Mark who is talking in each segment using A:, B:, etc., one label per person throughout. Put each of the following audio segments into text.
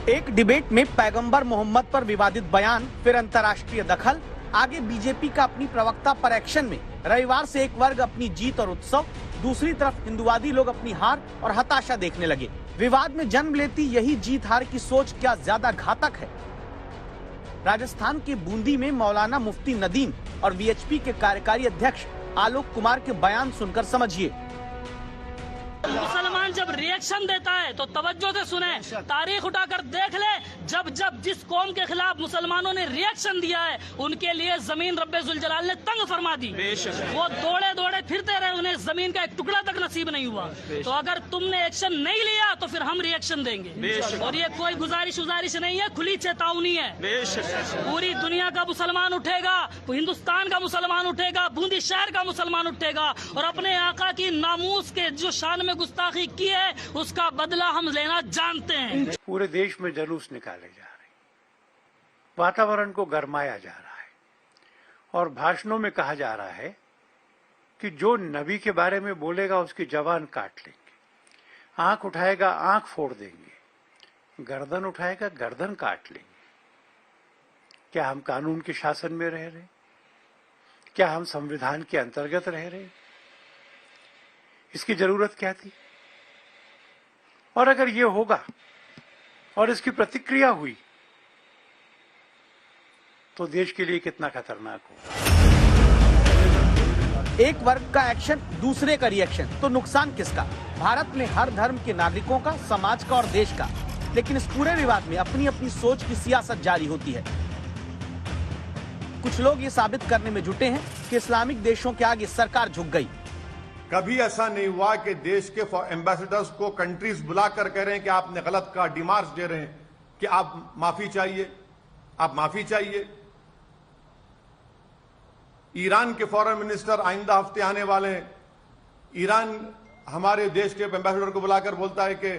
A: एक डिबेट में पैगंबर मोहम्मद पर विवादित बयान, फिर अंतर्राष्ट्रीय दखल, आगे बीजेपी का अपनी प्रवक्ता पर एक्शन में। रविवार से एक वर्ग अपनी जीत और उत्सव, दूसरी तरफ हिंदुवादी लोग अपनी हार और हताशा देखने लगे। विवाद में जन्म लेती यही जीत हार की सोच क्या ज्यादा घातक है? राजस्थान के बूंदी में मौलाना मुफ्ती नदीम और वीएचपी के कार्यकारी अध्यक्ष आलोक कुमार के बयान सुनकर समझिए।
B: मुसलमान जब रिएक्शन देता है तो तवज्जो से सुने, तारीख उठाकर देख ले, जब जब जिस कौम के खिलाफ मुसलमानों ने रिएक्शन दिया है उनके लिए जमीन रब्बे जुल जलाल ने तंग फरमा दी। वो दौड़े दौड़े फिरते रहे, उन्हें जमीन का एक टुकड़ा तक नसीब नहीं हुआ। तो अगर तुमने एक्शन नहीं लिया तो फिर हम रिएक्शन देंगे। और ये कोई गुजारिश नहीं है, खुली चेतावनी है। पूरी दुनिया का मुसलमान उठेगा, हिंदुस्तान का मुसलमान उठेगा, बूंदी शहर का मुसलमान उठेगा और अपने आका की नामूस के जो शान में गुस्ताखी की है उसका बदला हम लेना जानते हैं।
C: पूरे देश में जुलूस निकाले जा रहे हैं, वातावरण को गरमाया जा रहा है और भाषणों में कहा जा रहा है कि जो नबी के बारे में बोलेगा उसकी जबान काट लेंगे, आंख उठाएगा आंख फोड़ देंगे, गर्दन उठाएगा गर्दन काट लेंगे। क्या हम कानून के शासन में रह रहे? क्या हम संविधान के अंतर्गत रह रहे? इसकी जरूरत क्या थी? और अगर ये होगा और इसकी प्रतिक्रिया हुई तो देश के लिए कितना खतरनाक होगा।
A: एक वर्ग का एक्शन, दूसरे का रिएक्शन, तो नुकसान किसका? भारत में हर धर्म के नागरिकों का, समाज का और देश का। लेकिन इस पूरे विवाद में अपनी अपनी सोच की सियासत जारी होती है। कुछ लोग ये साबित करने में जुटे हैं कि इस्लामिक देशों के आगे सरकार झुक गई।
D: कभी ऐसा नहीं हुआ कि देश के एम्बेसडर्स को कंट्रीज बुलाकर कह रहे हैं कि आपने गलत कहा, डिमांड्स दे रहे हैं कि आप माफी चाहिए, आप माफी चाहिए। ईरान के फॉरेन मिनिस्टर आइंदा हफ्ते आने वाले हैं। ईरान हमारे देश के एम्बेसडर को बुलाकर बोलता है कि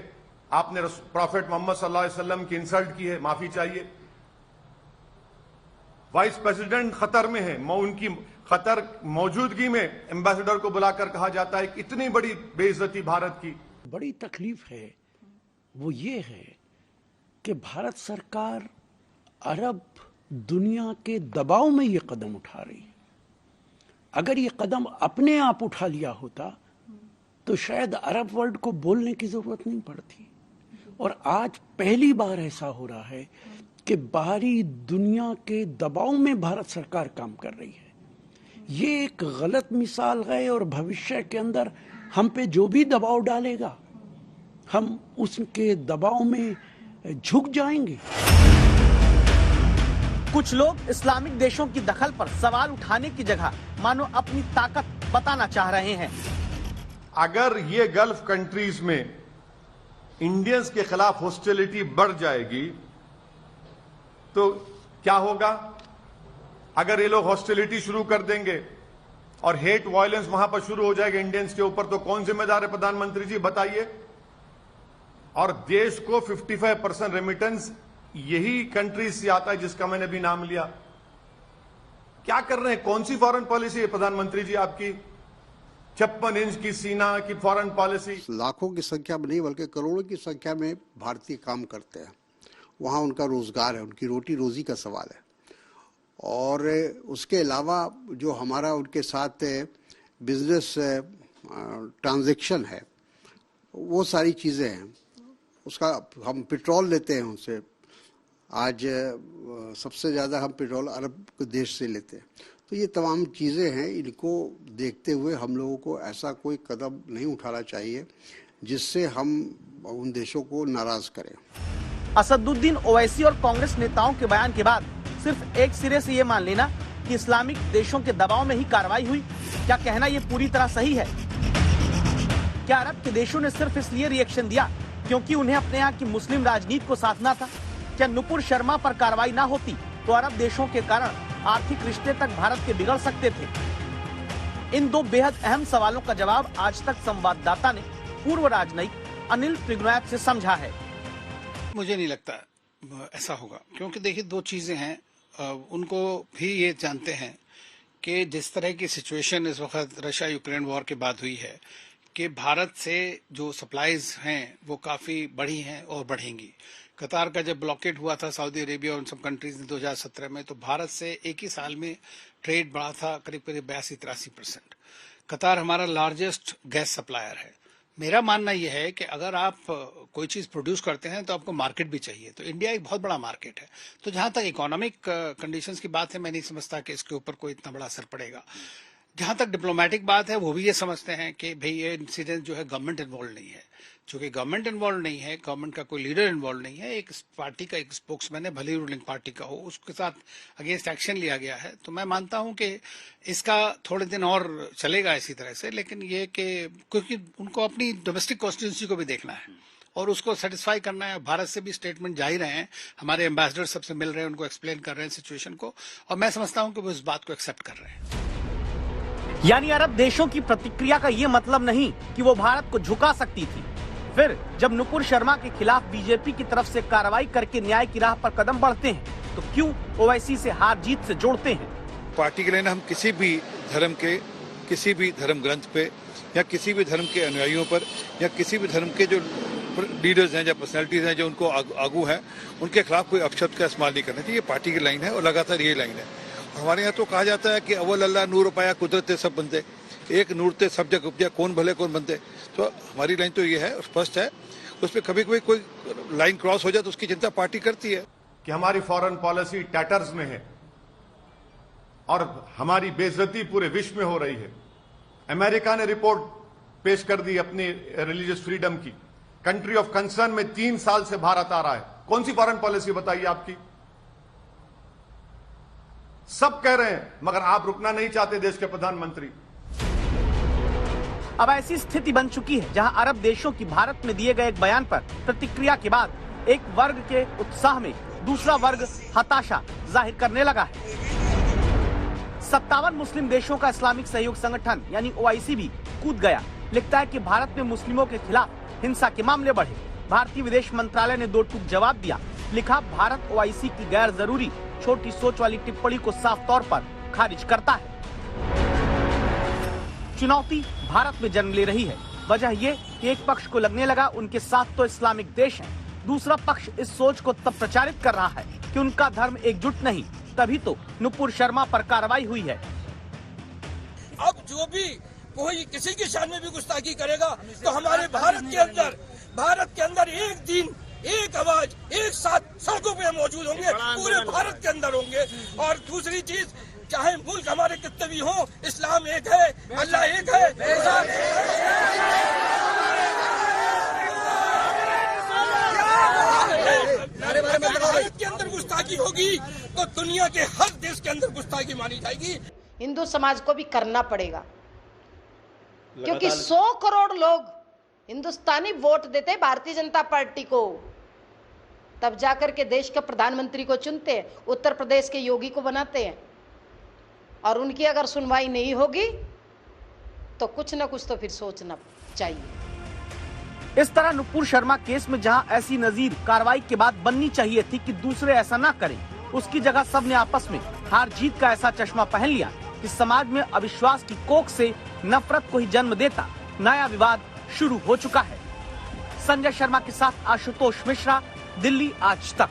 D: आपने प्रॉफेट मोहम्मद सल्लल्लाहु अलैहि वसल्लम की इंसल्ट की है, माफी चाहिए। वाइस प्रेसिडेंट खतर में है, उनकी खतर मौजूदगी में एम्बेसडर को बुलाकर कहा जाता है कि इतनी बड़ी बेइज्जती भारत की।
E: बड़ी तकलीफ है वो ये है कि भारत सरकार अरब दुनिया के दबाव में ये कदम उठा रही है। अगर ये कदम अपने आप उठा लिया होता तो शायद अरब वर्ल्ड को बोलने की जरूरत नहीं पड़ती। और आज पहली बार ऐसा हो रहा है कि बाहरी दुनिया के दबाव में भारत सरकार काम कर रही है। ये एक गलत मिसाल है और भविष्य के अंदर हम पे जो भी दबाव डालेगा हम उसके दबाव में झुक जाएंगे।
A: कुछ लोग इस्लामिक देशों की दखल पर सवाल उठाने की जगह मानो अपनी ताकत बताना चाह रहे हैं।
D: अगर ये गल्फ कंट्रीज में इंडियंस के खिलाफ हॉस्टिलिटी बढ़ जाएगी तो क्या होगा? अगर ये लोग हॉस्टिलिटी शुरू कर देंगे और हेट वायलेंस वहां पर शुरू हो जाएगा इंडियंस के ऊपर, तो कौन जिम्मेदार है? प्रधानमंत्री जी बताइए। और देश को 55% रेमिटेंस यही कंट्रीज से आता है जिसका मैंने भी नाम लिया। क्या कर रहे हैं? कौन सी फॉरेन पॉलिसी है प्रधानमंत्री जी आपकी? 56 इंच की सीना की फॉरेन पॉलिसी।
F: लाखों की संख्या में नहीं बल्कि करोड़ों की संख्या में भारतीय काम करते हैं। वहाँ उनका रोजगार है, उनकी रोटी रोजी का सवाल है। और उसके अलावा जो हमारा उनके साथ बिजनेस ट्रांजैक्शन है वो सारी चीज़ें हैं। उसका हम पेट्रोल लेते हैं उनसे। आज सबसे ज़्यादा हम पेट्रोल अरब देश से लेते हैं। तो ये तमाम चीज़ें हैं, इनको देखते हुए हम लोगों को ऐसा कोई कदम नहीं उठाना चाहिए जिससे हम उन देशों को नाराज़ करें।
A: असदुद्दीन ओवैसी और कांग्रेस नेताओं के बयान के बाद सिर्फ एक सिरे से ये मान लेना कि इस्लामिक देशों के दबाव में ही कार्रवाई हुई, क्या कहना ये पूरी तरह सही है? क्या अरब के देशों ने सिर्फ इसलिए रिएक्शन दिया क्योंकि उन्हें अपने यहाँ की मुस्लिम राजनीति को साधना था? क्या नुपुर शर्मा पर कार्रवाई ना होती तो अरब देशों के कारण आर्थिक रिश्ते तक भारत के बिगड़ सकते थे? इन दो बेहद अहम सवालों का जवाब आज तक संवाददाता ने पूर्व राजनयिक अनिल ट्रिग्नोएप से समझा है।
G: मुझे नहीं लगता ऐसा होगा, क्योंकि देखिए दो चीजें हैं। उनको भी ये जानते हैं कि जिस तरह की सिचुएशन इस वक्त रशिया यूक्रेन वॉर के बाद हुई है कि भारत से जो सप्लाईज हैं वो काफी बढ़ी हैं और बढ़ेंगी। कतार का जब ब्लॉकेट हुआ था सऊदी अरेबिया और उन सब कंट्रीज ने 2017 में, तो भारत से एक ही साल में ट्रेड बढ़ा था करीब करीब 82-83%। कतार हमारा लार्जेस्ट गैस सप्लायर है। मेरा मानना यह है कि अगर आप कोई चीज प्रोड्यूस करते हैं तो आपको मार्केट भी चाहिए। तो इंडिया एक बहुत बड़ा मार्केट है। तो जहां तक इकोनॉमिक कंडीशंस की बात है, मैं नहीं समझता कि इसके ऊपर कोई इतना बड़ा असर पड़ेगा। जहां तक डिप्लोमेटिक बात है, वो भी ये समझते हैं कि भाई ये इंसिडेंट जो है गवर्नमेंट इन्वॉल्व नहीं है। चूंकि गवर्नमेंट इन्वॉल्व नहीं है, गवर्नमेंट का कोई लीडर इन्वॉल्व नहीं है, एक पार्टी का एक स्पोक्समैन है, भले ही रूलिंग पार्टी का हो, उसके साथ अगेंस्ट एक्शन लिया गया है। तो मैं मानता हूं कि इसका थोड़े दिन और चलेगा इसी तरह से, लेकिन ये कि क्योंकि उनको अपनी डोमेस्टिक कॉन्स्टिट्यूंसी को भी देखना है और उसको सेटिस्फाई करना है। भारत से भी स्टेटमेंट जा ही रहे हैं, हमारे एम्बेसडर सबसे मिल रहे हैं, उनको एक्सप्लेन कर रहे हैं सिचुएशन को, और मैं समझता हूं कि वो इस बात को एक्सेप्ट कर रहे हैं।
A: यानी अरब देशों की प्रतिक्रिया का ये मतलब नहीं कि वो भारत को झुका सकती थी। फिर जब नुपुर शर्मा के खिलाफ बीजेपी की तरफ से कार्रवाई करके न्याय की राह पर कदम बढ़ते हैं, तो क्यों ओवैसी से हार जीत से जोड़ते हैं?
H: पार्टी के लिए हम किसी भी धर्म के किसी भी धर्म ग्रंथ पे या किसी भी धर्म के अनुयायियों पर या किसी भी धर्म के जो लीडर्स हैं या पर्सनैलिटीज हैं जो उनको आगू हैं, उनके खिलाफ कोई अपशब्द का इस्तेमाल नहीं करना चाहिए। ये पार्टी की लाइन है और लगातार ये लाइन है। हमारे यहाँ तो कहा जाता है कि अव्वल अल्लाह नूर पाया कुदरत सब बनते, एक नूर ते सब जग उपजा, कौन भले कौन बनते। तो हमारी लाइन तो ये है, स्पष्ट है। उस पर कभी कभी कोई लाइन क्रॉस हो जाए तो उसकी चिंता पार्टी करती है
D: कि हमारी फॉरेन पॉलिसी टैटर्स में है और हमारी बेइज्जती पूरे विश्व में हो रही है। अमेरिका ने रिपोर्ट पेश कर दी अपनी रिलीजियस फ्रीडम की। कंट्री ऑफ कंसर्न में 3 साल से भारत आ रहा है। कौन सी फॉरेन पॉलिसी बताइए आपकी? सब कह रहे हैं, मगर आप रुकना नहीं चाहते देश के प्रधानमंत्री।
A: अब ऐसी स्थिति बन चुकी है जहां अरब देशों की भारत में दिए गए एक बयान पर प्रतिक्रिया के बाद एक वर्ग के उत्साह में दूसरा वर्ग हताशा जाहिर करने लगा है। 57 मुस्लिम देशों का इस्लामिक सहयोग संगठन यानी ओआईसी भी कूद गया। लिखता है कि भारत में मुस्लिमों के खिलाफ हिंसा के मामले बढ़े। भारतीय विदेश मंत्रालय ने 2 टूक जवाब दिया। लिखा, भारत ओआईसी की गैर जरूरी छोटी सोच वाली टिप्पणी को साफ तौर पर खारिज करता है। चुनौती भारत में जन्म ले रही है। वजह ये कि एक पक्ष को लगने लगा उनके साथ तो इस्लामिक देश है, दूसरा पक्ष इस सोच को तब प्रचारित कर रहा है कि उनका धर्म एकजुट नहीं। तभी तो नुपुर शर्मा पर कार्रवाई हुई है।
I: अब जो भी कोई किसी की शान में भी गुस्ताखी करेगा तो हमारे भारत के अंदर एक दिन एक आवाज एक साथ सड़कों पे मौजूद होंगे, पूरे भारत के अंदर होंगे। और दूसरी चीज, चाहे मुल्क हमारे कितने भी हों, इस्लाम एक है, अल्लाह एक है। अगर भारत के अंदर गुस्ताखी होगी तो दुनिया के हर देश के अंदर गुस्ताखी मानी जाएगी।
J: हिंदू समाज को भी करना पड़ेगा, क्योंकि 100 करोड़ लोग हिंदुस्तानी वोट देते भारतीय जनता पार्टी को, तब जाकर के देश के प्रधानमंत्री को चुनते हैं, उत्तर प्रदेश के योगी को बनाते हैं। और उनकी अगर सुनवाई नहीं होगी तो कुछ न कुछ तो फिर सोचना चाहिए।
A: इस तरह नुपुर शर्मा केस में जहां ऐसी नजीर कार्रवाई के बाद बननी चाहिए थी कि दूसरे ऐसा ना करें, उसकी जगह सबने आपस में हार जीत का ऐसा चश्मा पहन लिया कि समाज में अविश्वास की कोख से नफरत को ही जन्म देता नया विवाद शुरू हो चुका है। संजय शर्मा के साथ आशुतोष मिश्रा, दिल्ली आज तक।